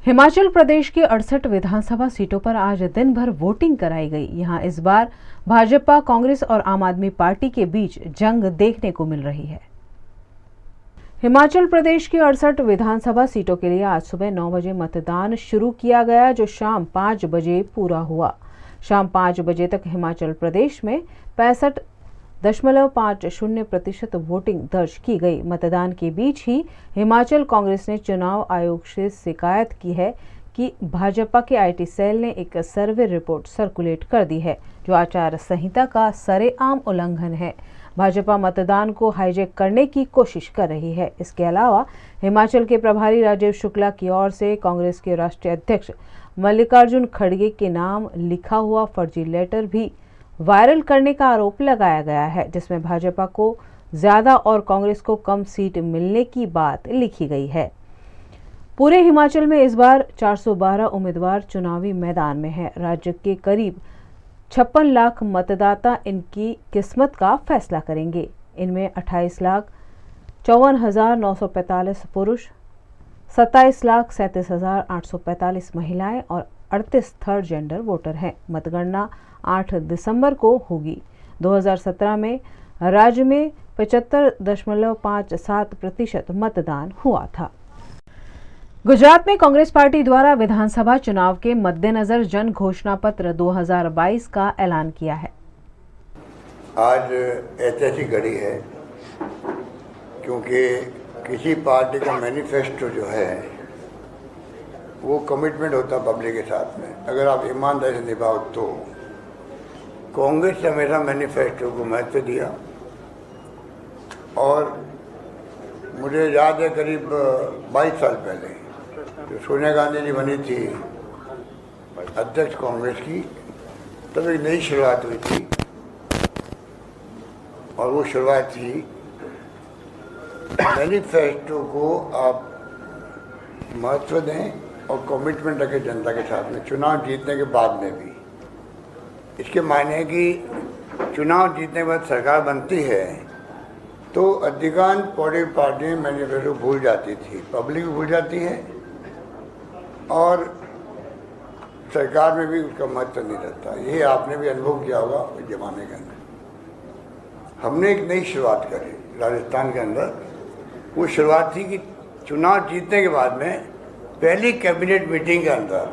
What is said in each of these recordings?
हिमाचल प्रदेश की 68 विधानसभा सीटों पर आज दिन भर वोटिंग कराई गई। यहां इस बार भाजपा, कांग्रेस और आम आदमी पार्टी के बीच जंग देखने को मिल रही है। हिमाचल प्रदेश की 68 विधानसभा सीटों के लिए आज सुबह 9 बजे मतदान शुरू किया गया, जो शाम 5 बजे पूरा हुआ। शाम 5 बजे तक हिमाचल प्रदेश में 65.50% वोटिंग दर्ज की गई। मतदान के बीच ही हिमाचल कांग्रेस ने चुनाव आयोग से शिकायत की है कि भाजपा के आईटी सेल ने एक सर्वे रिपोर्ट सर्कुलेट कर दी है, जो आचार संहिता का सरेआम उल्लंघन है। भाजपा मतदान को हाईजैक करने की कोशिश कर रही है। इसके अलावा हिमाचल के प्रभारी राजीव शुक्ला की ओर से कांग्रेस के राष्ट्रीय अध्यक्ष मल्लिकार्जुन खड़गे के नाम लिखा हुआ फर्जी लेटर भी वायरल करने का आरोप लगाया गया है, जिसमें भाजपा को ज्यादा और कांग्रेस को कम सीट मिलने की बात लिखी गई है। पूरे हिमाचल में इस बार 412 उम्मीदवार चुनावी मैदान में हैं। राज्य के करीब 56 लाख मतदाता इनकी किस्मत का फैसला करेंगे। इनमें 28,54,945 पुरुष, 27,37,845 महिलाएं और 38 थर्ड जेंडर वोटर हैं। मतगणना 8 दिसंबर को होगी। 2017 में राज्य में 75.57% मतदान हुआ था। गुजरात में कांग्रेस पार्टी द्वारा विधानसभा चुनाव के मद्देनजर जन घोषणा पत्र 2022 का ऐलान किया है। आज ऐतिहासिक घड़ी है, क्योंकि किसी पार्टी का मैनिफेस्टो जो है वो कमिटमेंट होता है पब्लिक के साथ में। अगर आप ईमानदारी से निभाओ तो कांग्रेस ने हमेशा मैनिफेस्टो को महत्व दिया, और मुझे याद है करीब 22 साल पहले जो सोनिया गांधी जी बनी थी अध्यक्ष कांग्रेस की, तब एक नई शुरुआत हुई थी, और वो शुरुआत थी मैनिफेस्टो को आप महत्व दें और कमिटमेंट रखें जनता के साथ में, चुनाव जीतने के बाद में भी। इसके मायने है कि चुनाव जीतने के बाद सरकार बनती है तो अधिकांश पॉलिटिकल पार्टी मैनिफेस्टो भूल जाती थी, पब्लिक भी भूल जाती है, और सरकार में भी उसका महत्व नहीं रहता। ये आपने भी अनुभव किया होगा इस जमाने के अंदर। हमने एक नई शुरुआत करी राजस्थान के अंदर। वो शुरुआत थी कि चुनाव जीतने के बाद में पहली कैबिनेट मीटिंग के अंदर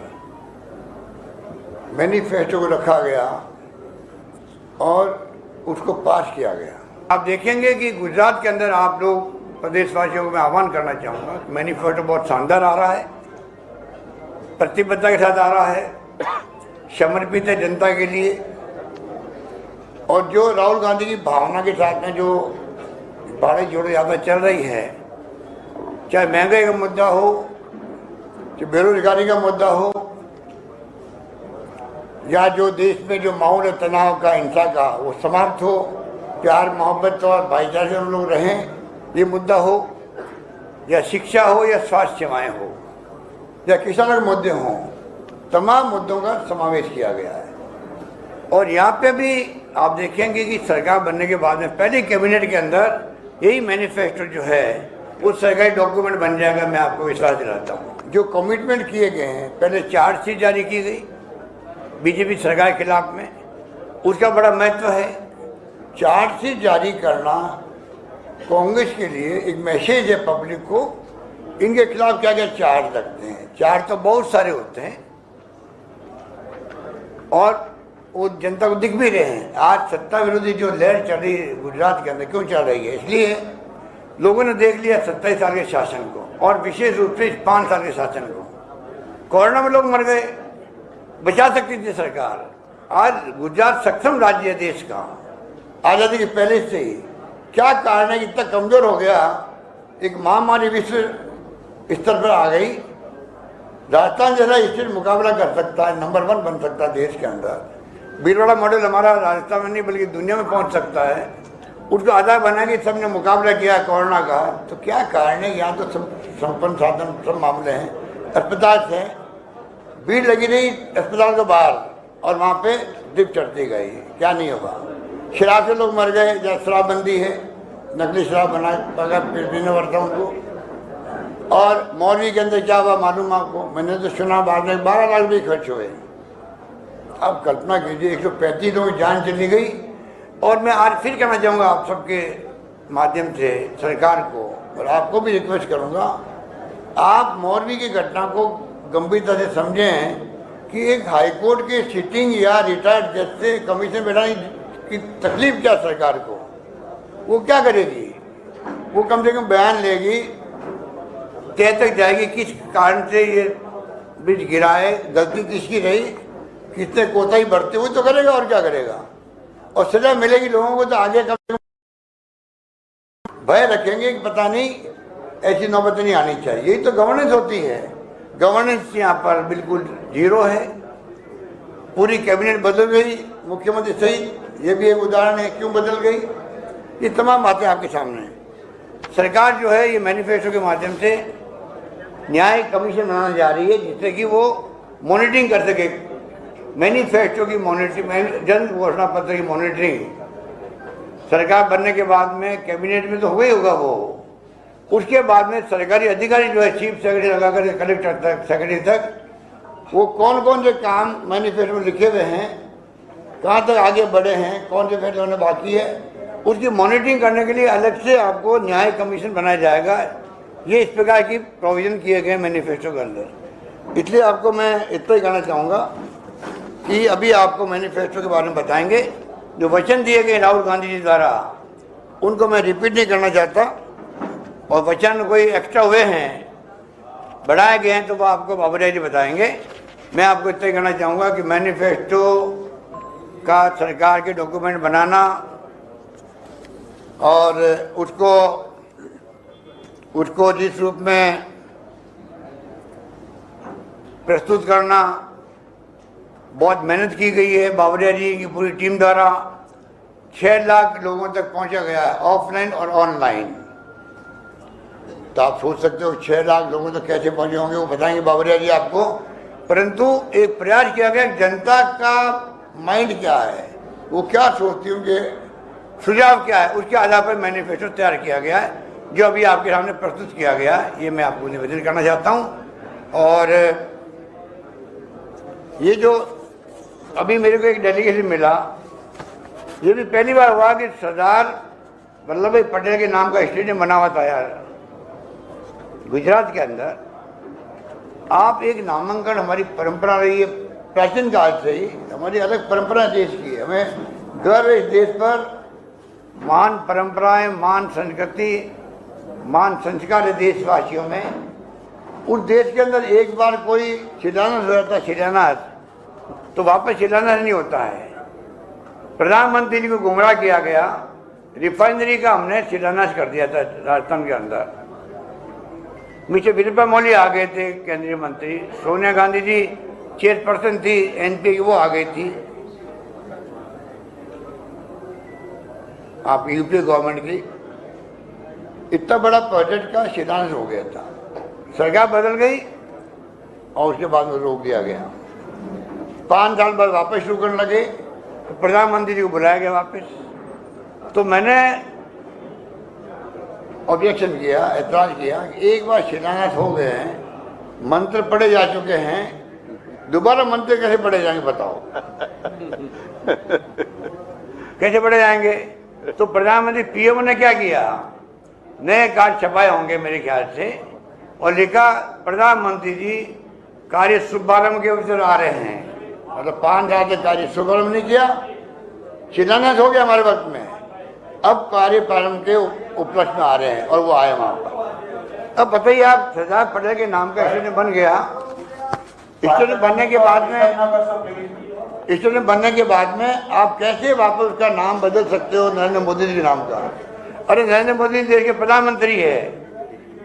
मैनिफेस्टो को रखा गया और उसको पास किया गया। आप देखेंगे कि गुजरात के अंदर आप लोग प्रदेशवासियों को मैं आह्वान करना चाहूँगा, मैनिफेस्टो बहुत शानदार आ रहा है, प्रतिबद्धता के साथ आ रहा है, समर्पित है जनता के लिए, और जो राहुल गांधी की भावना के साथ में जो भारत जोड़ो यात्रा चल रही है, चाहे महंगाई का मुद्दा हो, चाहे बेरोजगारी का मुद्दा हो, या जो देश में जो माहौल है तनाव का, हिंसा का, वो समाप्त हो, प्यार मोहब्बत और भाईचारे से हम लोग रहें, ये मुद्दा हो, या शिक्षा हो, या स्वास्थ्य सेवाएं हो, या किसानों के मुद्दे हों, तमाम मुद्दों का समावेश किया गया है। और यहाँ पे भी आप देखेंगे कि सरकार बनने के बाद में पहले कैबिनेट के अंदर यही मैनिफेस्टो जो है वो सरकारी डॉक्यूमेंट बन जाएगा। मैं आपको विश्वास दिलाता हूँ। जो कमिटमेंट किए गए हैं, पहले चार्जशीट जारी की गई बीजेपी सरकार के खिलाफ में, उसका बड़ा महत्व है। चार्जशीट जारी करना कांग्रेस के लिए एक मैसेज है पब्लिक को, इनके खिलाफ क्या क्या चार्ज लगते हैं। चार्ज तो बहुत सारे होते हैं और वो जनता को दिख भी रहे हैं। आज सत्ता विरोधी जो लहर चल रही है गुजरात के अंदर, क्यों चल रही है? इसलिए लोगों ने देख लिया 27 साल के शासन को, और विशेष रूप से 5 साल के शासन को। कोरोना में लोग मर गए, बचा सकती थी सरकार। आज गुजरात सक्षम राज्य है देश का, आज़ादी के पहले से ही। क्या कारण है कि इतना कमजोर हो गया? एक महामारी विश्व स्तर पर आ गई। राजस्थान जैसा स्टेट मुकाबला कर सकता है, नंबर 1 बन सकता है देश के अंदर। भीलवाड़ा मॉडल हमारा राजस्थान में नहीं बल्कि दुनिया में पहुंच सकता है। उसको आधार बना के सबने मुकाबला किया कोरोना का। तो क्या कारण है? यहाँ तो संपन्न साधन सब मामले हैं, अस्पताल से भीड़ लगी रही अस्पताल के बाहर, और वहाँ पे दीप चढ़ती गई। क्या नहीं होगा? शराब से लोग मर गए, जहाँ शराबबंदी है, नकली शराब बना पीने पड़ता उनको। और मौलवी के अंदर क्या हुआ मालूम आपको? मैंने तो सुना बाद में 12 लाख रुपये खर्च हुए। अब कल्पना कीजिए 135 लोगों की जान चली गई। और मैं आज फिर कहना चाहूँगा आप सबके माध्यम से सरकार को, और आपको भी रिक्वेस्ट करूँगा, आप मौलवी की घटना को गंभीरता से समझें कि एक हाईकोर्ट के सिटिंग या रिटायर्ड जज से कमीशन बैठाने की तकलीफ क्या सरकार को, वो क्या करेगी? वो कम से कम बयान लेगी, तय तक जाएगी किस कारण से ये ब्रिज गिरा है, गलती किसकी रही, किसने कोताही बरते हुए तो करेगा, और क्या करेगा। और सजा मिलेगी लोगों को, तो आगे कम से कम भय रखेंगे कि पता नहीं ऐसी नौबत नहीं आनी चाहिए। यही तो गवर्नेंस होती है। गवर्नेंस यहाँ पर बिल्कुल जीरो है। पूरी कैबिनेट बदल गई, मुख्यमंत्री सहित, ये भी एक उदाहरण है क्यों बदल गई। ये तमाम बातें आपके सामने हैं। सरकार जो है ये मैनिफेस्टो के माध्यम से न्याय कमीशन बनाने जा रही है, जिससे कि वो मॉनिटरिंग कर सके। मैनिफेस्टो की मॉनिटरिंग, जन घोषणा पत्र की मॉनिटरिंग सरकार बनने के बाद में कैबिनेट में तो हो ही होगा वो। उसके बाद में सरकारी अधिकारी जो है चीफ सेक्रेटरी लगाकर कलेक्टर तक, सेक्रेटरी तक, वो कौन कौन से काम मैनिफेस्टो में लिखे हुए हैं, कहाँ तक आगे बढ़े हैं, कौन से फैसले होने बाकी है, उसकी मॉनिटरिंग करने के लिए अलग से आपको न्याय कमीशन बनाया जाएगा। ये इस प्रकार की प्रोविजन किए गए मैनिफेस्टो के अंदर। इसलिए आपको मैं इतना ही कहना चाहूँगा कि अभी आपको मैनिफेस्टो के बारे में बताएंगे। जो वचन दिए गए राहुल गांधी जी द्वारा, उनको मैं रिपीट नहीं करना चाहता, और वचन कोई एक्स्ट्रा हुए हैं, बढ़ाए गए हैं, तो वो आपको बाबरिया जी बताएंगे। मैं आपको इतना ही कहना चाहूँगा कि मैनिफेस्टो का सरकार के डॉक्यूमेंट बनाना और उसको जिस रूप में प्रस्तुत करना, बहुत मेहनत की गई है बाबरिया जी की पूरी टीम द्वारा। 6 लाख लोगों तक पहुंचा गया है, ऑफलाइन और ऑनलाइन। तो आप सोच सकते हो 6 लाख लोगों तक कैसे पहुंचे होंगे, वो बताएंगे बाबरिया जी आपको। परंतु एक प्रयास किया गया, जनता का माइंड क्या है, वो क्या सोचती है, उनके सुझाव क्या है, उसके आधार पर मैनिफेस्टो तैयार किया गया है, जो अभी आपके सामने प्रस्तुत किया गया है। ये मैं आपको निवेदन करना चाहता हूँ। और ये जो अभी मेरे को एक डेलीगेशन मिला, ये भी पहली बार हुआ कि सरदार वल्लभ भाई पटेल के नाम का स्टेडियम बना हुआ था यार गुजरात के अंदर। आप एक नामांकन, हमारी परंपरा रही है प्राचीन काल से ही, हमारी अलग परंपरा देश की है, हमें गर्व है इस देश पर। महान परंपराएं, महान संस्कृति, महान संस्कार है देशवासियों में। उस देश के अंदर एक बार कोई शिलान्यास हो जाता है, शिलान्यास, तो वापस शिलान्यास नहीं होता है। प्रधानमंत्री जी को गुमराह किया गया, रिफाइनरी का हमने शिलान्यास कर दिया था राजस्थान के अंदर। मिस्टर वीरप्पा मोइली आ गए थे केंद्रीय मंत्री, सोनिया गांधी जी चेयरपर्सन थी एनपी की, वो आ गई थी। आप यूपी गवर्नमेंट की इतना बड़ा प्रोजेक्ट का शिलान्यास हो गया था, सरकार बदल गई और उसके बाद में रोक दिया गया। 5 साल बाद वापस शुरू करने लगे, तो प्रधानमंत्री जी को बुलाया गया वापस। तो मैंने ऑब्जेक्शन किया, ऐतराज किया कि एक बार शिलान्यास हो गए हैं, मंत्र पढ़े जा चुके हैं, दोबारा मंत्र कैसे पढ़े जाएंगे बताओ। कैसे पढ़े जाएंगे? तो प्रधानमंत्री पीएम ने क्या किया, नए कार्ड छपाए होंगे मेरे ख्याल से, और लिखा प्रधानमंत्री जी कार्य शुभारंभ के अवसर आ रहे हैं। मतलब 5 साल से कार्य शुभारंभ नहीं किया, शिलान्यास हो गया हमारे वक्त में, अब कार्य प्रारंभ के उपलक्ष्य में आ रहे हैं, और वो आए वहाँ पर। अब बताइए आप, सरदार पटेल के नाम का स्टेडियम बन गया। स्टेडियम बनने के बाद में आप कैसे वापस उसका नाम बदल सकते हो नरेंद्र मोदी जी के नाम का? अरे नरेंद्र मोदी देश के प्रधानमंत्री है,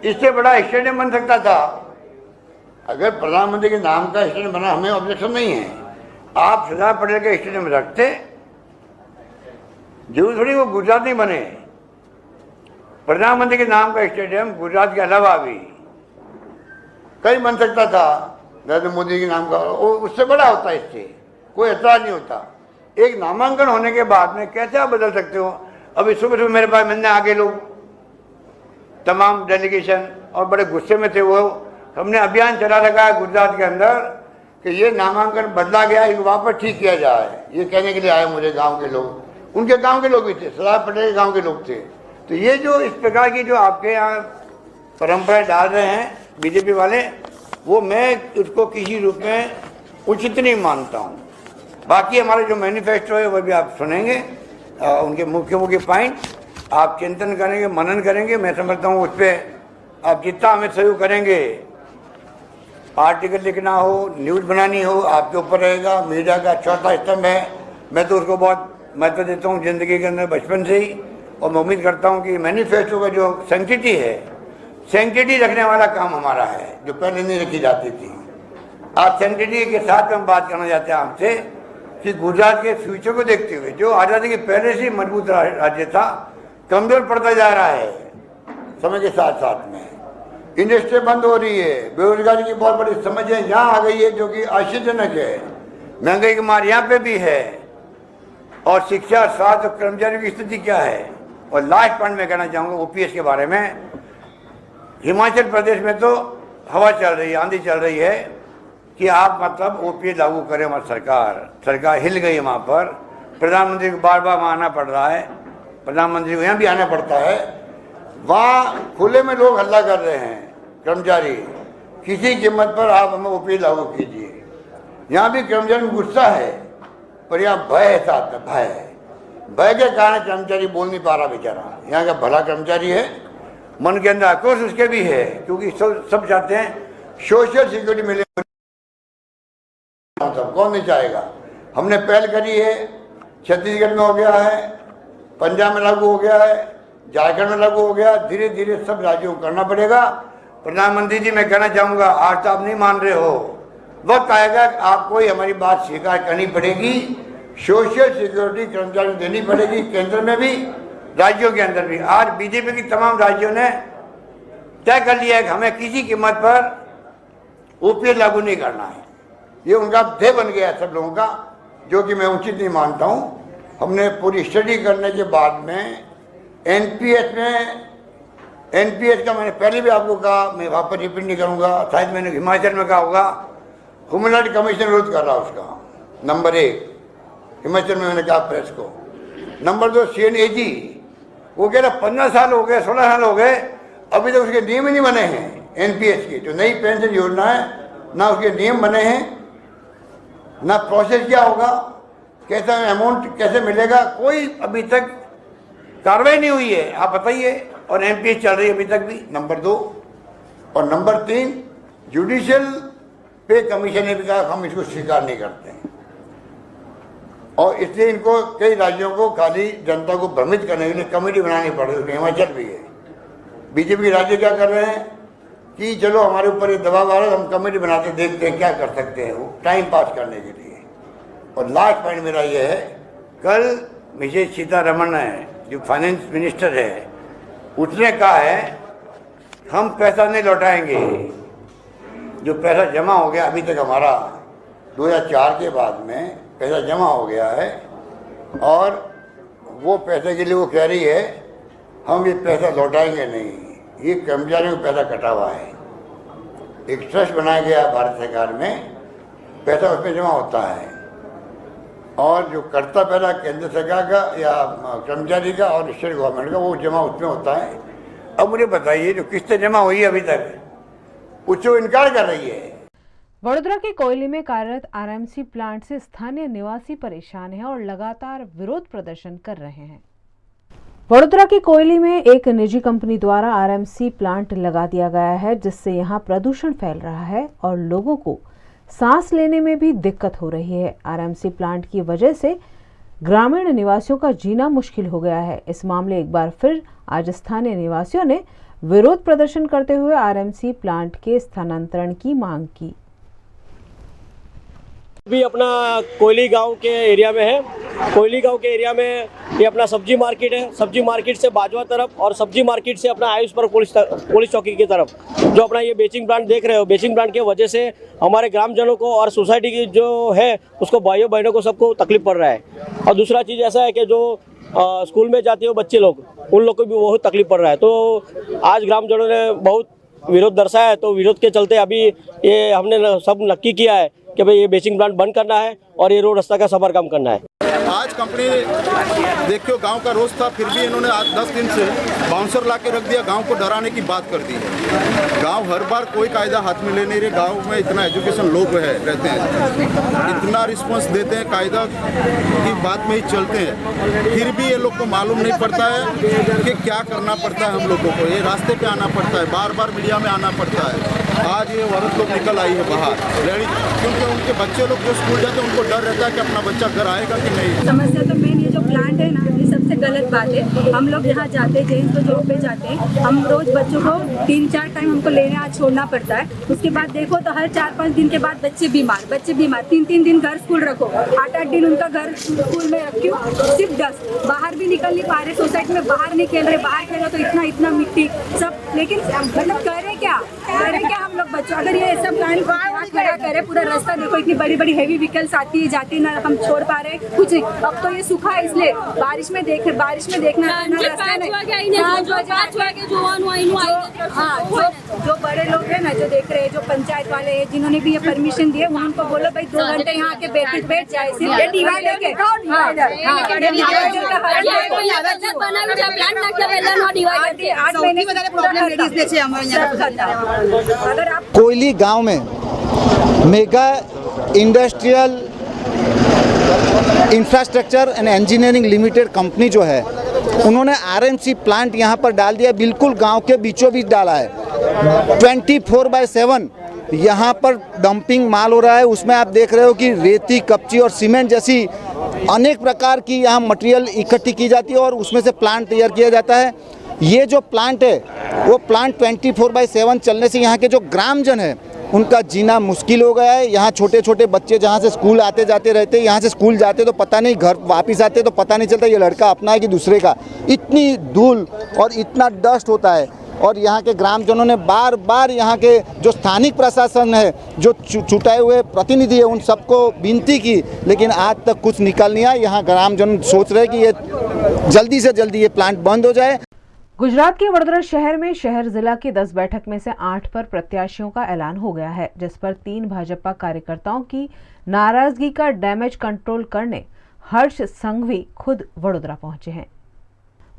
इससे बड़ा स्टेडियम बन सकता था। अगर प्रधानमंत्री के नाम का स्टेडियम बना, हमें ऑब्जेक्शन नहीं है। आप सरदार पटेल के स्टेडियम रखते, जरूर थोड़ी वो गुजरात नहीं बने। प्रधानमंत्री के नाम का स्टेडियम गुजरात के अलावा भी कहीं बन सकता था नरेंद्र मोदी के नाम का, उससे बड़ा होता है, इससे कोई एतराज नहीं होता। एक नामांकन होने के बाद में कैसे आप बदल सकते हो? अभी सुबह सुबह मेरे पास मिलने आ गए लोग, तमाम डेलीगेशन, और बड़े गुस्से में थे वो। हमने अभियान चला रखा है गुजरात के अंदर कि ये नामांकन बदला गया, ये वापस ठीक किया जाए। ये कहने के लिए आए मुझे गांव के लोग, उनके गांव के लोग भी थे, सरदार पटेल के गांव के लोग थे। तो ये जो इस प्रकार की जो आपके यहाँ परंपराएं डाल रहे हैं बीजेपी वाले, वो मैं उसको किसी रूप में उचित नहीं मानता हूँ। बाकी हमारे जो मैनिफेस्टो है वो भी आप सुनेंगे, उनके मुख्य मुख्य पॉइंट आप चिंतन करेंगे, मनन करेंगे। मैं समझता हूँ उस पर आप जितना हमें सहयोग करेंगे, आर्टिकल लिखना हो, न्यूज़ बनानी हो, आपके ऊपर रहेगा। मीडिया का चौथा स्तंभ है, मैं तो उसको बहुत महत्व देता हूँ ज़िंदगी के अंदर बचपन से ही। और मैं उम्मीद करता हूँ कि मैनिफेस्टो का जो सैंक्टिटी है, सैंक्टिटी रखने वाला काम हमारा है, जो पहले नहीं रखी जाती थी। आज सैंक्टिटी के साथ हम बात करना चाहते हैं आपसे कि गुजरात के फ्यूचर को देखते हुए, जो आज़ादी के पहले से मजबूत राज्य था, कमजोर पड़ता जा रहा है समय के साथ साथ में। इंडस्ट्री बंद हो रही है, बेरोजगारी की बहुत बड़ी समस्या यहाँ आ गई है, जो कि आश्चर्यजनक है। महंगाई की मार यहाँ पे भी है, और शिक्षा, स्वास्थ्य और कर्मचारियों की स्थिति क्या है। और लास्ट पॉइंट में कहना चाहूँगा ओपीएस के बारे में। हिमाचल प्रदेश में तो हवा चल रही है, आंधी चल रही है कि आप मतलब ओपीएस लागू करें। हमारी सरकार हिल गई है वहाँ पर। प्रधानमंत्री को बार बार वहाँ आना पड़ रहा है, प्रधानमंत्री को यहाँ भी आना पड़ता है। वहाँ खुले में लोग हल्ला कर रहे हैं, कर्मचारी, किसी कीमत पर आप हमें ओपीएस लागू कीजिए। यहाँ भी कर्मचारी में गुस्सा है, पर यहाँ भय है साथ में, भय के कारण कर्मचारी बोल नहीं पा रहा बेचारा। यहाँ का भला कर्मचारी है, मन के अंदर आक्रोश उसके भी है, क्योंकि सब चाहते हैं सोशल सिक्योरिटी मिले। कौन नहीं चाहेगा। हमने पहल करी है, छत्तीसगढ़ में हो गया है, पंजाब में लागू हो गया है, झारखंड में लागू हो गया। धीरे धीरे सब राज्यों को करना पड़ेगा। प्रधानमंत्री जी, मैं कहना चाहूँगा, आज तो आप नहीं मान रहे हो, वक्त आएगा आपको ही हमारी बात स्वीकार करनी पड़ेगी। सोशल सिक्योरिटी कर्मचारियों को देनी पड़ेगी, केंद्र में भी, राज्यों के अंदर भी। आज बीजेपी की तमाम राज्यों ने तय कर लिया है कि हमें किसी कीमत पर ओपीएस लागू नहीं करना है। ये उनका ध्येय बन गया है सब लोगों का, जो कि मैं उचित नहीं मानता हूँ। हमने पूरी स्टडी करने के बाद में एनपीएस का मैंने पहले भी आपको कहा, मैं वहाँ पर रिपीट नहीं करूँगा, शायद मैंने हिमाचल में कहा होगा। ह्यूमन राइट कमीशन विरोध कर रहा उसका, नंबर 1 हिमाचल में मैंने कहा प्रेस को। नंबर 2 CNAG, वो कह रहा 15 साल हो गए, 16 साल हो गए, अभी तक उसके नियम ही नहीं बने हैं। एनपीएस की जो नई पेंशन योजना है, ना उसके नियम बने हैं, ना प्रोसेस क्या होगा, कैसा अमाउंट कैसे मिलेगा, कोई अभी तक कार्रवाई नहीं हुई है। आप बताइए। और एमपीएस चल रही है अभी तक भी, नंबर 2। और नंबर 3, जुडिशियल पे कमीशन ने भी कहा हम इसको स्वीकार नहीं करते हैं। और इसलिए इनको कई राज्यों को खाली जनता को भ्रमित करने के लिए कमेटी बनानी पड़ रही है। हिमाचल भी है। बीजेपी के राज्य क्या कर रहे हैं कि चलो हमारे ऊपर ये दबाव आ रहा है, हम कमेटी बनाते देखते हैं क्या कर सकते हैं, वो टाइम पास करने के लिए। और लास्ट पॉइंट मेरा ये है, कल मिसेस सीतारमण है जो फाइनेंस मिनिस्टर है, उसने कहा है हम पैसा नहीं लौटाएंगे। जो पैसा जमा हो गया अभी तक हमारा 2004 के बाद में पैसा जमा हो गया है, और वो पैसे के लिए वो कह रही है हम ये पैसा लौटाएंगे नहीं। ये कर्मचारियों को पैसा कटा हुआ है, एक ट्रस्ट बनाया गया भारत सरकार में, पैसा उसमें जमा होता है, और जो करता पैसा केंद्र सरकार का या कर्मचारी का और स्टेट गवर्नमेंट का, वो जमा उसमें होता है। अब मुझे बताइए जो किस्तें जमा हुई है अभी तक, उससे इनकार कर रही है। वडोदरा के कोयले में कार्यरत आरएमसी प्लांट से स्थानीय निवासी परेशान हैं और लगातार विरोध प्रदर्शन कर रहे हैं। वडोदरा के कोयले में एक निजी कंपनी द्वारा आरएमसी प्लांट लगा दिया गया है, जिससे यहां प्रदूषण फैल रहा है और लोगों को सांस लेने में भी दिक्कत हो रही है। आरएमसी प्लांट की वजह से ग्रामीण निवासियों का जीना मुश्किल हो गया है। इस मामले एक बार फिर आज स्थानीय निवासियों ने विरोध प्रदर्शन करते हुए आरएमसी प्लांट के स्थानांतरण की मांग की। अभी अपना कोयली गांव के एरिया में है। कोयली गांव के एरिया में ये अपना सब्जी मार्केट है। सब्जी मार्केट से बाजवा तरफ और सब्जी मार्केट से अपना आयुष्मान पुलिस चौकी की तरफ जो अपना ये बेचिंग प्लांट देख रहे हो, बेचिंग प्लांट की वजह से हमारे ग्रामजनों को और सोसाइटी की जो है उसको भाइयों बहनों को सबको तकलीफ पड़ रहा है। और दूसरा चीज़ ऐसा है कि जो स्कूल में जाते हो बच्चे लोग, उन लोग को भी बहुत तकलीफ पड़ रहा है। तो आज ग्रामजनों ने बहुत विरोध दर्शाया है, तो विरोध के चलते अभी ये हमने सब नक्की किया है कि भाई ये बेचिंग प्लांट बंद करना है और ये रोड रास्ता का समारकाम करना है। आज कंपनी देखियो गांव का रोज था, फिर भी इन्होंने आज 10 दिन से बाउंसर ला के रख दिया, गांव को डराने की बात कर दी है। गांव हर बार कोई कायदा हाथ में ले नहीं रहे, गांव में इतना एजुकेशन लोग रहते हैं, इतना रिस्पांस देते हैं, कायदा की बात में ही चलते हैं, फिर भी ये लोग को मालूम नहीं पड़ता है कि क्या करना पड़ता है। हम लोगों को ये रास्ते पे आना पड़ता है, बार बार मीडिया में आना पड़ता है। आज ये औरत लोग निकल आई है बाहर, क्योंकि उनके बच्चे लोग जो स्कूल जाते हैं उनको डर रहता है कि अपना बच्चा घर आएगा कि नहीं। समस्या तो मेन ये जो प्लांट है ना, ये सबसे गलत बात है। हम लोग यहाँ जाते हैं, जेंट्स तो जॉब पे जाते हैं, हम रोज बच्चों को 3-4 टाइम हमको लेने आज छोड़ना पड़ता है। उसके बाद देखो तो हर 4-5 दिन के बाद बच्चे बीमार 3-3 दिन घर स्कूल रखो, 8-8 दिन उनका घर स्कूल में रखियो, सिर्फ डस्ट, बाहर भी निकल नहीं पा रहे, सोसाइटी में बाहर नहीं खेल रहे, बाहर खेलो तो इतना मिट्टी सब। लेकिन मतलब करें क्या हम लोग बच्चों, अगर ये ऐसा प्लान खड़ा करे, पूरा रास्ता देखो, इतनी बड़ी बड़ी हैवी व्हीकल्स आती है जाती है ना, हम छोड़ पा रहे हैं कुछ नहीं। अब तो ये सूखा है, इसलिए बारिश में देखना जो बड़े लोग हैं ना, जो देख रहे हैं, जो पंचायत वाले हैं, जिन्होंने भी ये परमिशन दिए, उनको बोलो भाई 2 घंटे यहाँ आके बैठ जाए, सिर्फ डिवाइडर के अगर आप कोयली गांव में mega industrial infrastructure and engineering limited company जो है, उन्होंने आरएमसी प्लांट यहाँ पर डाल दिया, बिल्कुल गांव के बीचों बीच डाला है। 24/7 यहाँ पर डंपिंग माल हो रहा है। उसमें आप देख रहे हो कि रेती, कपची और सीमेंट जैसी अनेक प्रकार की यहाँ मटेरियल इकट्ठी की जाती है और उसमें से प्लांट तैयार किया जाता है। ये जो प्लांट है वो प्लांट 24/7 चलने से यहाँ के जो ग्रामजन है उनका जीना मुश्किल हो गया है। यहाँ छोटे छोटे बच्चे जहाँ से स्कूल आते जाते रहते हैं, यहाँ से स्कूल जाते तो पता नहीं, घर वापस आते तो पता नहीं चलता ये लड़का अपना है कि दूसरे का। इतनी धूल और इतना डस्ट होता है और यहाँ के ग्रामजनों ने बार बार यहाँ के जो स्थानिक प्रशासन है, जो छुटाए हुए प्रतिनिधि है, उन सबको विनती की, लेकिन आज तक कुछ निकल नहीं आया। यहाँ ग्रामजन सोच रहे कि ये जल्दी से जल्दी ये प्लांट बंद हो जाए। गुजरात के वडोदरा शहर में शहर जिला की 10 बैठक में से 8 पर प्रत्याशियों का ऐलान हो गया है, जिस पर 3 भाजपा कार्यकर्ताओं की नाराजगी का डैमेज कंट्रोल करने हर्ष संघवी खुद वडोदरा पहुंचे हैं।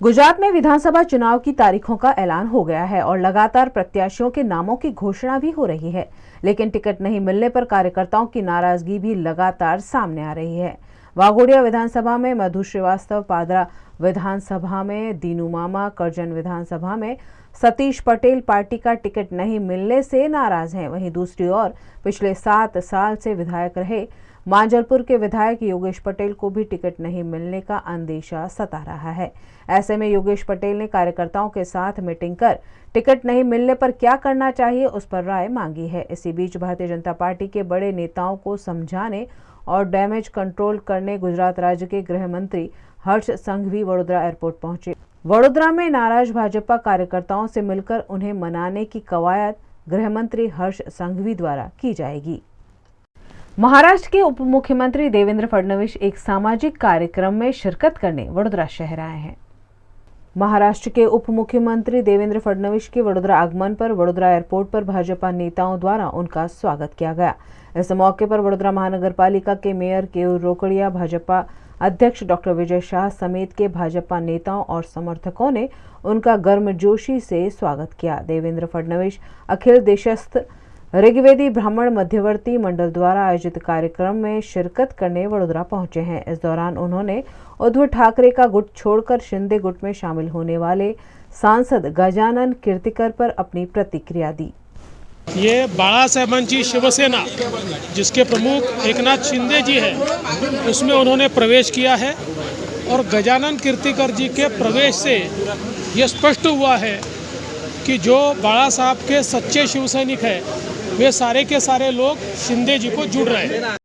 गुजरात में विधानसभा चुनाव की तारीखों का ऐलान हो गया है और लगातार प्रत्याशियों के नामों की घोषणा भी हो रही है, लेकिन टिकट नहीं मिलने पर कार्यकर्ताओं की नाराजगी भी लगातार सामने आ रही है। वाघोडिया विधानसभा में मधु श्रीवास्तव, पादरा विधानसभा में दीनू मामा, करजन विधानसभा में सतीश पटेल पार्टी का टिकट नहीं मिलने से नाराज हैं। वहीं दूसरी ओर पिछले 7 साल से विधायक रहे मांजलपुर के विधायक योगेश पटेल को भी टिकट नहीं मिलने का अंदेशा सता रहा है। ऐसे में योगेश पटेल ने कार्यकर्ताओं के साथ मीटिंग कर टिकट नहीं मिलने पर क्या करना चाहिए उस पर राय मांगी है। इसी बीच भारतीय जनता पार्टी के बड़े नेताओं को समझाने और डैमेज कंट्रोल करने गुजरात राज्य के गृह मंत्री हर्ष संघवी वडोदरा एयरपोर्ट पहुंचे। वडोदरा में नाराज भाजपा कार्यकर्ताओं से मिलकर उन्हें मनाने की कवायद गृह मंत्री हर्ष संघवी द्वारा की जाएगी। महाराष्ट्र के उप मुख्यमंत्री देवेंद्र फडणवीस एक सामाजिक कार्यक्रम में शिरकत करने वडोदरा शहर आए हैं। महाराष्ट्र के उप मुख्यमंत्री देवेंद्र फडणवीस के वडोदरा आगमन पर वडोदरा एयरपोर्ट पर भाजपा नेताओं द्वारा उनका स्वागत किया गया। इस मौके पर वडोदरा महानगर पालिका के मेयर केयूर रोकड़िया, भाजपा अध्यक्ष डॉक्टर विजय शाह समेत के भाजपा नेताओं और समर्थकों ने उनका गर्मजोशी से स्वागत किया। देवेंद्र फडणवीस अखिल देशस्थ ऋग्वेदी ब्राह्मण मध्यवर्ती मंडल द्वारा आयोजित कार्यक्रम में शिरकत करने वडोदरा पहुंचे हैं। इस दौरान उन्होंने उद्धव ठाकरे का गुट छोड़कर शिंदे गुट में शामिल होने वाले सांसद गजानन कीर्तिकर पर अपनी प्रतिक्रिया दी। ये बाळासाहेबांची शिवसेना जिसके प्रमुख एकनाथ शिंदे जी है, उसमें उन्होंने प्रवेश किया है और गजानन कीर्तिकर जी के प्रवेश से ये स्पष्ट हुआ है कि जो बाळा साहब के सच्चे शिवसैनिक हैं वे सारे के सारे लोग शिंदे जी को जुड़ रहे हैं।